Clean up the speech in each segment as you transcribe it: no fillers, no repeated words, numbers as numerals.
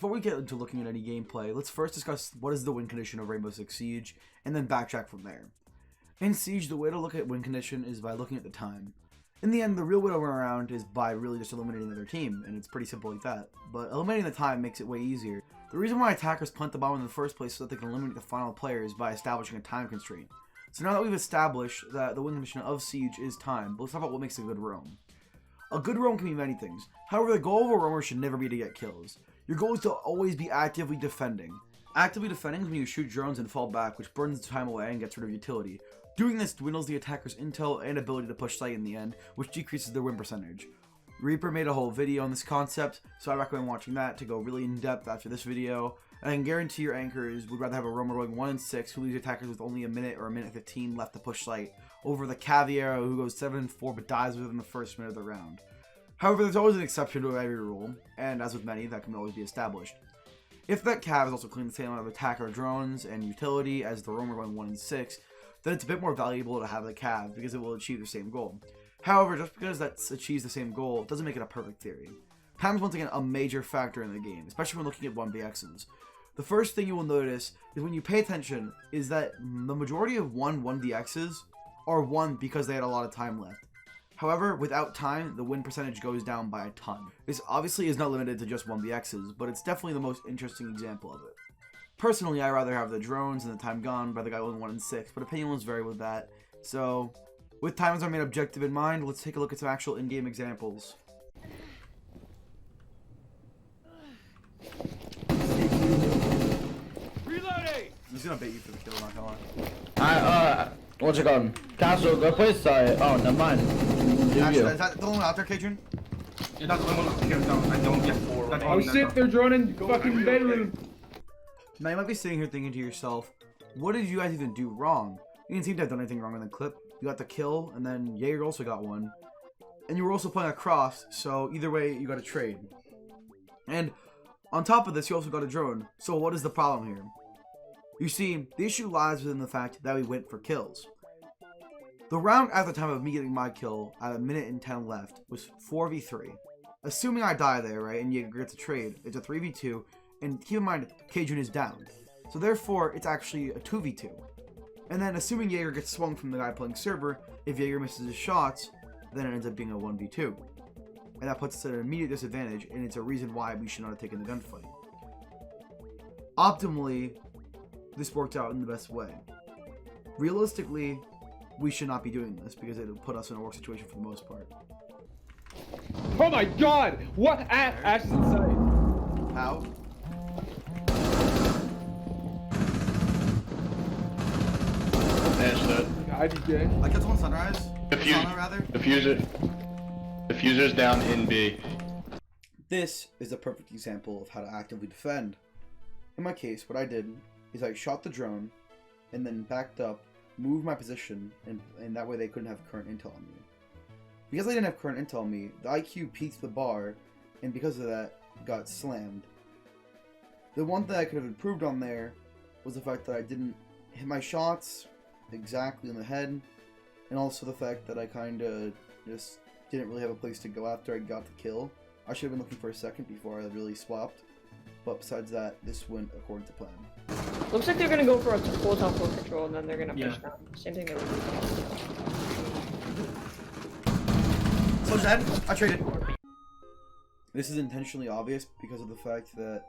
Before we get into looking at any gameplay, let's first discuss what is the win condition of Rainbow Six Siege, and then backtrack from there. In Siege, the way to look at win condition is by looking at the time. In the end, the real way to win around is by really just eliminating the other team, and it's pretty simple like that. But eliminating the time makes it way easier. The reason why attackers punt the bomb in the first place is so that they can eliminate the final player is by establishing a time constraint. So now that we've established that the win condition of Siege is time, let's talk about what makes a good roam. A good roam can be many things. However, the goal of a roamer should never be to get kills. Your goal is to always be actively defending. Actively defending is when you shoot drones and fall back, which burns time away and gets rid of utility. Doing this dwindles the attacker's intel and ability to push site in the end, which decreases their win percentage. Reaper made a whole video on this concept, so I recommend watching that to go really in depth after this video. And I can guarantee your anchors would rather have a roamer going 1-6 who leaves attackers with only a minute or a minute 15 left to push site, over the Caviero who goes 7-4 but dies within the first minute of the round. However, there's always an exception to every rule, and as with many, that can always be established. If that Cav is also cleaning the same amount of attacker drones and utility as the roamer going 1-6, then it's a bit more valuable to have the Cav because it will achieve the same goal. However, just because that achieves the same goal doesn't make it a perfect theory. Time is once again a major factor in the game, especially when looking at 1vx's. The first thing you will notice is when you pay attention is that the majority of 1vx's are won because they had a lot of time left. However, without time, the win percentage goes down by a ton. This obviously is not limited to just 1vx's, but it's definitely the most interesting example of it. Personally, I rather have the drones and the time gone by the guy going 1-6, but opinions vary with that. So, with time as our main objective in mind, let's take a look at some actual in-game examples. Reloading! He's gonna bait you for the kill, not gonna lie. What's it called? Castle, go place oh, never mind. Actually, is that the one out there, Cajun? Yeah, that's the one I'm scared of. I don't get four. Oh shit, they're droning fucking bedroom. Now you might be sitting here thinking to yourself, what did you guys even do wrong? You didn't seem to have done anything wrong in the clip. You got the kill, and then Jaeger also got one. And you were also playing across, so either way, you got a trade. And on top of this, you also got a drone. So what is the problem here? You see, the issue lies within the fact that we went for kills. The round at the time of me getting my kill at 1 minute and 10 left was 4v3. Assuming I die there, right, and Jaeger gets a trade, it's a 3v2, and keep in mind, Cajun is down. So therefore, it's actually a 2v2. And then assuming Jaeger gets swung from the guy playing server, if Jaeger misses his shots, then it ends up being a 1v2. And that puts us at an immediate disadvantage, and it's a reason why we should not have taken the gunfight. Optimally, this worked out in the best way. Realistically, we should not be doing this because it would put us in a worse situation for the most part. Oh my god! What? Ash is inside. How? Ash dead. IDJ. I kept one sunrise. Sauna, rather. Diffuser's down in B. This is a perfect example of how to actively defend. In my case, what I did is I shot the drone and then backed up, moved my position, and that way they couldn't have current intel on me. Because I didn't have current intel on me, the IQ peaked the bar, and because of that, got slammed. The one thing I could have improved on there was the fact that I didn't hit my shots exactly in the head, and also the fact that I kinda just didn't really have a place to go after I got the kill. I should have been looking for a second before I really swapped, but besides that, this went according to plan. Looks like they're gonna go for a full top floor control and then they're gonna push down. Same thing they would do. So dead. I traded. This is intentionally obvious because of the fact that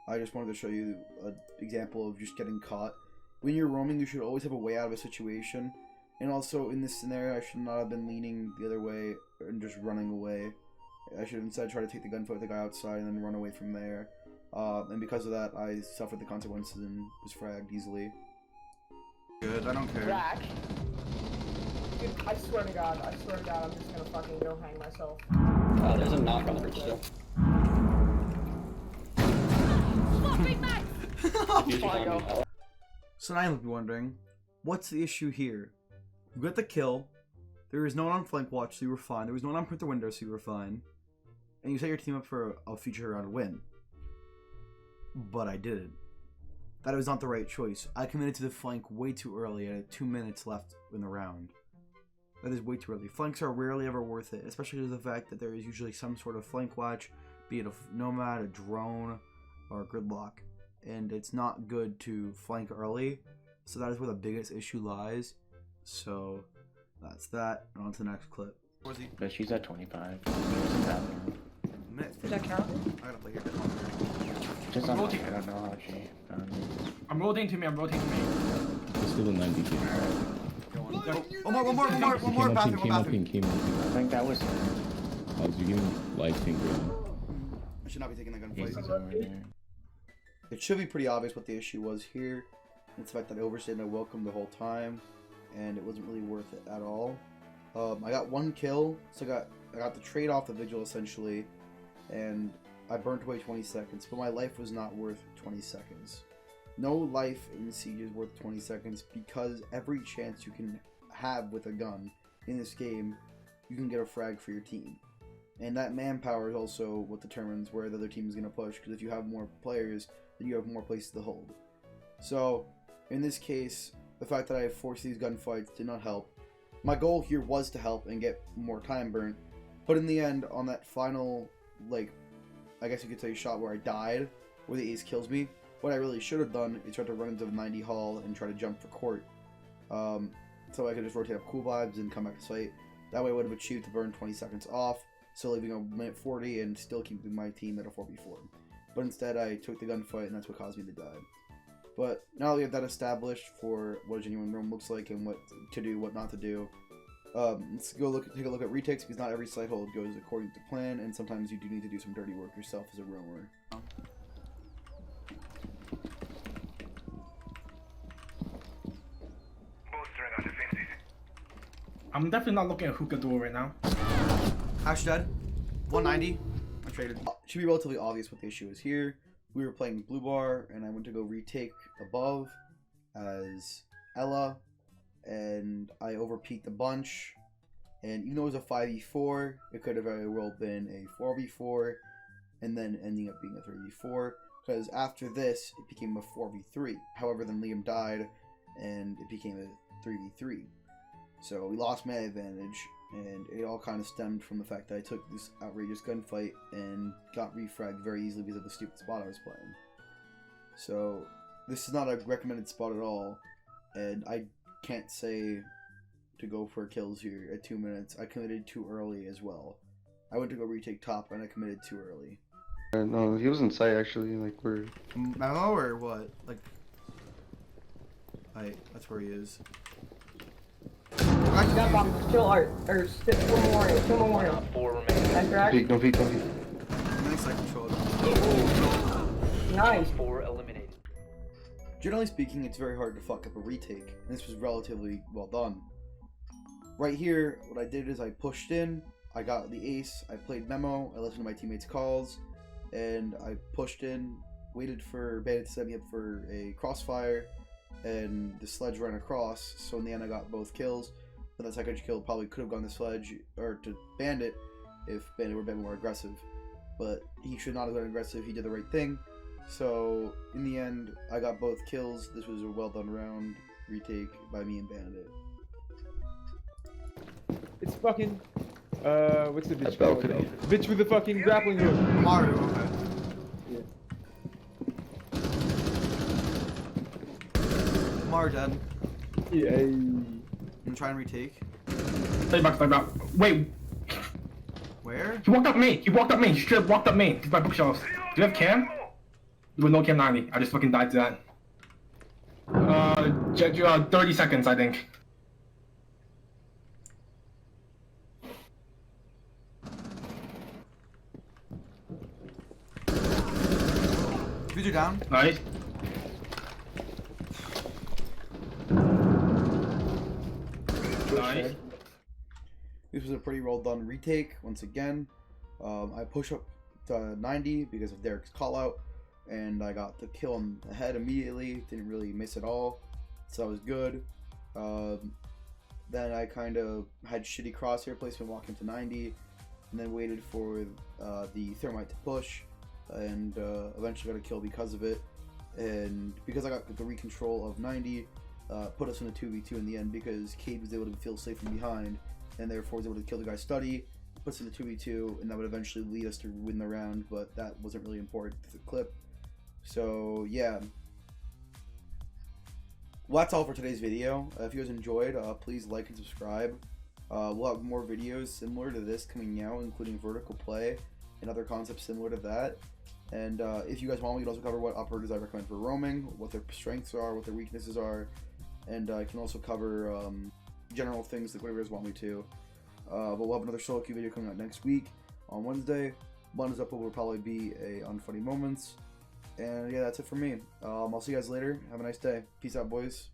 I just wanted to show you an example of just getting caught. When you're roaming, you should always have a way out of a situation. And also, in this scenario, I should not have been leaning the other way and just running away. I should instead try to take the gunfight with the guy outside and then run away from there. And because of that, I suffered the consequences and was fragged easily. Good, I don't care. Rack. Dude, I swear to God, I'm just gonna fucking go hang myself. There's a knock on the bridge still. So now you'll be wondering, what's the issue here? You got the kill, there was no one on flank watch, so you were fine, there was no one on print the window, so you were fine, and you set your team up for a future round win. But I didn't. That was not the right choice. I committed to the flank way too early at 2 minutes left in the round. That is way too early. Flanks are rarely ever worth it, especially due to the fact that there is usually some sort of flank watch, be it a nomad, a drone, or gridlock, and it's not good to flank early. So that is where the biggest issue lies. So that's that. And on to the next clip. Where's he? But she's at 25. Minute. Does that count? I gotta play here. Just I'm on rotating. I don't know how she found me. I'm rotating to me. I'm rotating to me. It's still a 90 kid. One more. Bathroom. Came up and came up. I think that was him. I was giving light finger. I should not be taking that He's gunfight. over there. It should be pretty obvious what the issue was here. It's the fact that I overstayed my welcome the whole time, and it wasn't really worth it at all. I got 1 kill, so I got the trade off the vigil essentially, and I burnt away 20 seconds, but my life was not worth 20 seconds. No life in Siege is worth 20 seconds because every chance you can have with a gun in this game, you can get a frag for your team. And that manpower is also what determines where the other team is going to push, because if you have more players, then you have more places to hold. So, in this case, the fact that I forced these gunfights did not help. My goal here was to help and get more time burnt, but in the end, on that final, like, I guess you could say shot where I died, where the ace kills me, what I really should have done is try to run into the 90 hall and try to jump for court. So I could just rotate up cool vibes and come back to site. That way I would have achieved to burn 20 seconds off, still leaving a minute 40 and still keeping my team at a 4v4. But instead I took the gunfight, and that's what caused me to die. But now that we have that established for what a genuine roam looks like and what to do, what not to do, let's go take a look at retakes, because not every site hold goes according to plan, and sometimes you do need to do some dirty work yourself as a roamer. I'm definitely not looking at hookah door right now. Ash dead. 190. I traded. It should be relatively obvious what the issue is here. We were playing blue bar, and I went to go retake above as Ella, and I overpeaked a bunch. And even though it was a 5v4, it could have very well been a 4v4, and then ending up being a 3v4. Because after this, it became a 4v3. However, then Liam died, and it became a 3v3. So we lost man advantage, and it all kind of stemmed from the fact that I took this outrageous gunfight and got refragged very easily because of the stupid spot I was playing. So this is not a recommended spot at all, and I can't say to go for kills here at 2 minutes. I committed too early as well. I went to go retake top, and I committed too early. No, he was in sight actually, like we're... Memo or what? Like, that's where he is. That box, still art, or still memorial. Nice drag. Peek, don't peek, don't peek. Nice, I controlled. Nice. Generally speaking, it's very hard to fuck up a retake, and this was relatively well done. Right here, what I did is I pushed in, I got the ace, I played memo, I listened to my teammates' calls, and I pushed in, waited for Bandit to set me up for a crossfire, and the sledge ran across, so in the end I got both kills. But that second kill probably could have gone to Sledge, or to Bandit, if Bandit were a bit more aggressive. But he should not have been aggressive, he did the right thing. So, in the end, I got both kills. This was a well done round, retake by me and Bandit. It's fucking. What's the bitch That's called? balcony. Bitch with the fucking grappling hook. Mario, okay. Mario dead. Yeah. I'm gonna try and retake. Stay back. Wait, Where? he walked up me. He straight walked up me. He's my bookshelves. Do you have cam? With no cam 90. I just fucking died to that. 30 seconds, I think. Future down. Nice. Nice. This was a pretty well done retake once again. I push up to 90 because of Derek's call out, and I got the kill on the head immediately. Didn't really miss at all, so that was good. Then I kind of had shitty crosshair placement walking to 90, and then waited for the thermite to push, and eventually got a kill because of it. And because I got the recontrol of 90, put us in a 2v2 in the end, because Cade was able to feel safe from behind, and therefore was able to kill the guy Study, puts in a 2v2, and that would eventually lead us to win the round, but that wasn't really important to the clip. So yeah. Well, that's all for today's video. If you guys enjoyed, please like and subscribe. We'll have more videos similar to this coming out, including vertical play and other concepts similar to that. And if you guys want, we can also cover what operators I recommend for roaming, what their strengths are, what their weaknesses are, and I can also cover general things like whatever you guys want me to. But we'll have another solo queue video coming out next week on Wednesday. Bonus up will probably be a Unfunny Moments. And yeah, that's it for me. I'll see you guys later. Have a nice day. Peace out, boys.